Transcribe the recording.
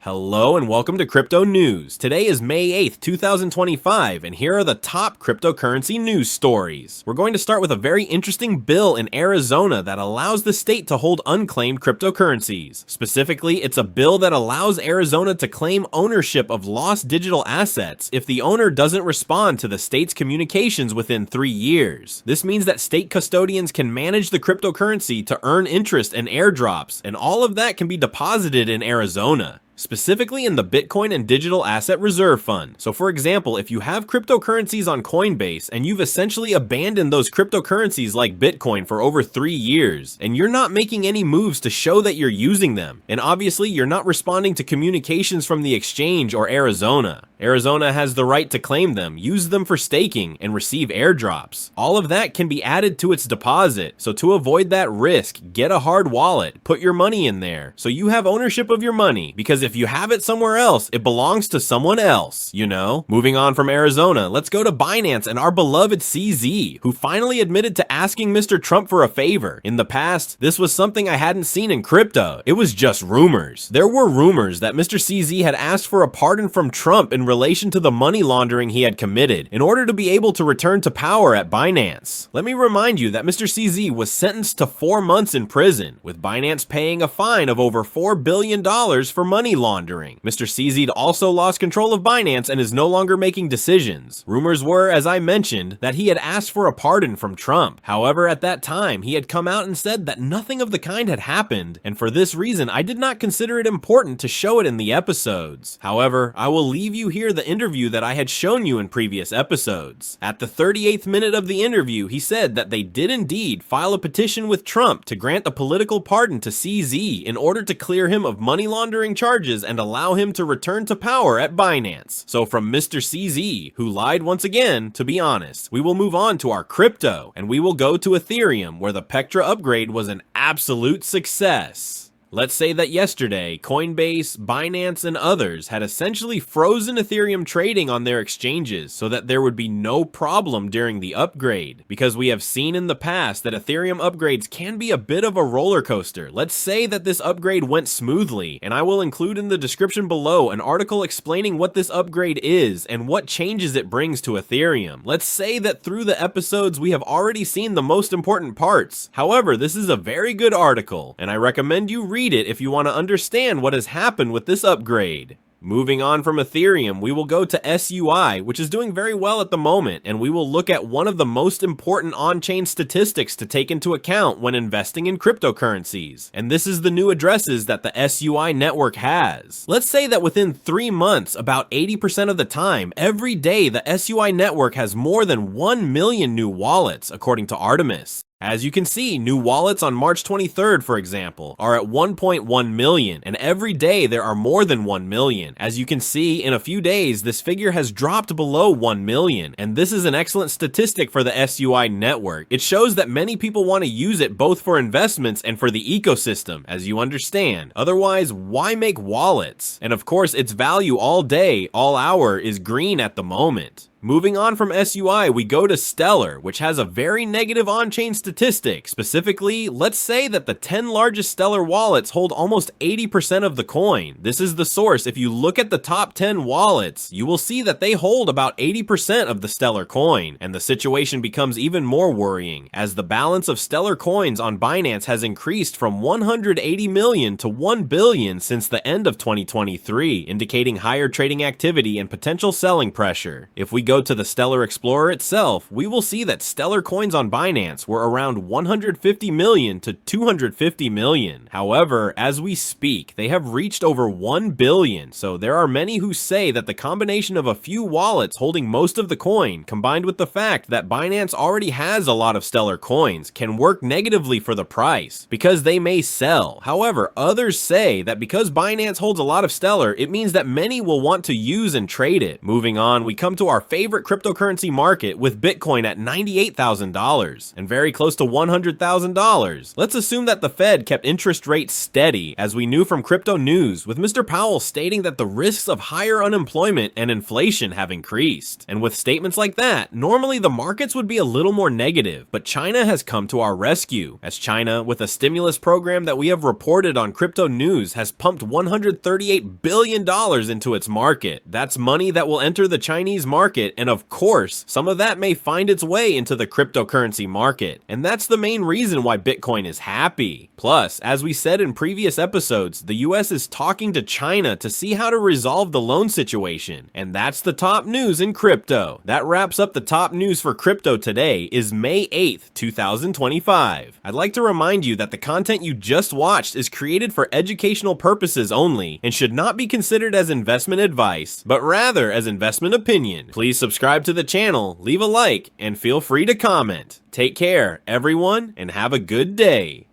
Hello and welcome to Crypto News. Today is May 8th, 2025, and here are the top cryptocurrency news stories. We're going to start with a very interesting bill in Arizona that allows the state to hold unclaimed cryptocurrencies. Specifically, it's a bill that allows Arizona to claim ownership of lost digital assets if the owner doesn't respond to the state's communications within 3 years. This means that state custodians can manage the cryptocurrency to earn interest and airdrops, and all of that can be deposited in Arizona, specifically in the Bitcoin and Digital Asset Reserve Fund. So for example, if you have cryptocurrencies on Coinbase and you've essentially abandoned those cryptocurrencies like Bitcoin for over 3 years, and you're not making any moves to show that you're using them, and obviously you're not responding to communications from the exchange or Arizona has the right to claim them, use them for staking, and receive airdrops. All of that can be added to its deposit. So to avoid that risk, get a hard wallet, put your money in there, so you have ownership of your money, because if you have it somewhere else, it belongs to someone else, you know? Moving on from Arizona, let's go to Binance and our beloved CZ, who finally admitted to asking Mr. Trump for a favor. In the past, this was something I hadn't seen in crypto. It was just rumors. There were rumors that Mr. CZ had asked for a pardon from Trump in relation to the money laundering he had committed in order to be able to return to power at Binance. Let me remind you that Mr. CZ was sentenced to 4 months in prison, with Binance paying a fine of over $4 billion for money laundering. Mr. CZ also lost control of Binance and is no longer making decisions. Rumors were, as I mentioned, that he had asked for a pardon from Trump. However, at that time, he had come out and said that nothing of the kind had happened, and for this reason, I did not consider it important to show it in the episodes. However, I will leave you here the interview that I had shown you in previous episodes. At the 38th minute of the interview, he said that they did indeed file a petition with Trump to grant a political pardon to CZ in order to clear him of money laundering charges and allow him to return to power at Binance. So from Mr. CZ, who lied once again, to be honest, we will move on to our crypto, and we will go to Ethereum, where the Pectra upgrade was an absolute success. Let's say that yesterday, Coinbase, Binance, and others had essentially frozen Ethereum trading on their exchanges so that there would be no problem during the upgrade, because we have seen in the past that Ethereum upgrades can be a bit of a roller coaster. Let's say that this upgrade went smoothly, and I will include in the description below an article explaining what this upgrade is and what changes it brings to Ethereum. Let's say that through the episodes we have already seen the most important parts. However, this is a very good article, and I recommend you read it if you want to understand what has happened with this upgrade. Moving on from Ethereum, we will go to SUI, which is doing very well at the moment, and we will look at one of the most important on-chain statistics to take into account when investing in cryptocurrencies. And this is the new addresses that the SUI network has. Let's say that within 3 months, about 80% of the time, every day, the SUI network has more than 1 million new wallets, according to Artemis. As you can see, new wallets on March 23rd, for example, are at 1.1 million, and every day there are more than 1 million. As you can see, in a few days, this figure has dropped below 1 million, and this is an excellent statistic for the SUI network. It shows that many people want to use it both for investments and for the ecosystem, as you understand. Otherwise, why make wallets? And of course, its value all day, all hour is green at the moment. Moving on from SUI, we go to Stellar, which has a very negative on-chain statistic. Specifically, let's say that the 10 largest Stellar wallets hold almost 80% of the coin. This is the source. If you look at the top 10 wallets, you will see that they hold about 80% of the Stellar coin, and the situation becomes even more worrying, as the balance of Stellar coins on Binance has increased from 180 million to 1 billion since the end of 2023, indicating higher trading activity and potential selling pressure. If we go to the Stellar Explorer itself, we will see that Stellar coins on Binance were around 150 million to 250 million. However, as we speak, they have reached over 1 billion, so there are many who say that the combination of a few wallets holding most of the coin, combined with the fact that Binance already has a lot of Stellar coins, can work negatively for the price, because they may sell. However, others say that because Binance holds a lot of Stellar, it means that many will want to use and trade it. Moving on, we come to our favorite favorite cryptocurrency market with Bitcoin at $98,000 and very close to $100,000. Let's assume that the Fed kept interest rates steady, as we knew from Crypto News, with Mr. Powell stating that the risks of higher unemployment and inflation have increased. And with statements like that, normally the markets would be a little more negative, but China has come to our rescue, as China, with a stimulus program that we have reported on Crypto News, has pumped $138 billion into its market. That's money that will enter the Chinese market, and of course, some of that may find its way into the cryptocurrency market. And that's the main reason why Bitcoin is happy. Plus, as we said in previous episodes, the US is talking to China to see how to resolve the loan situation. And that's the top news in crypto. That wraps up the top news for crypto today. Is May 8th, 2025. I'd like to remind you that the content you just watched is created for educational purposes only and should not be considered as investment advice, but rather as investment opinion. Please subscribe to the channel, leave a like, and feel free to comment. Take care, everyone, and have a good day.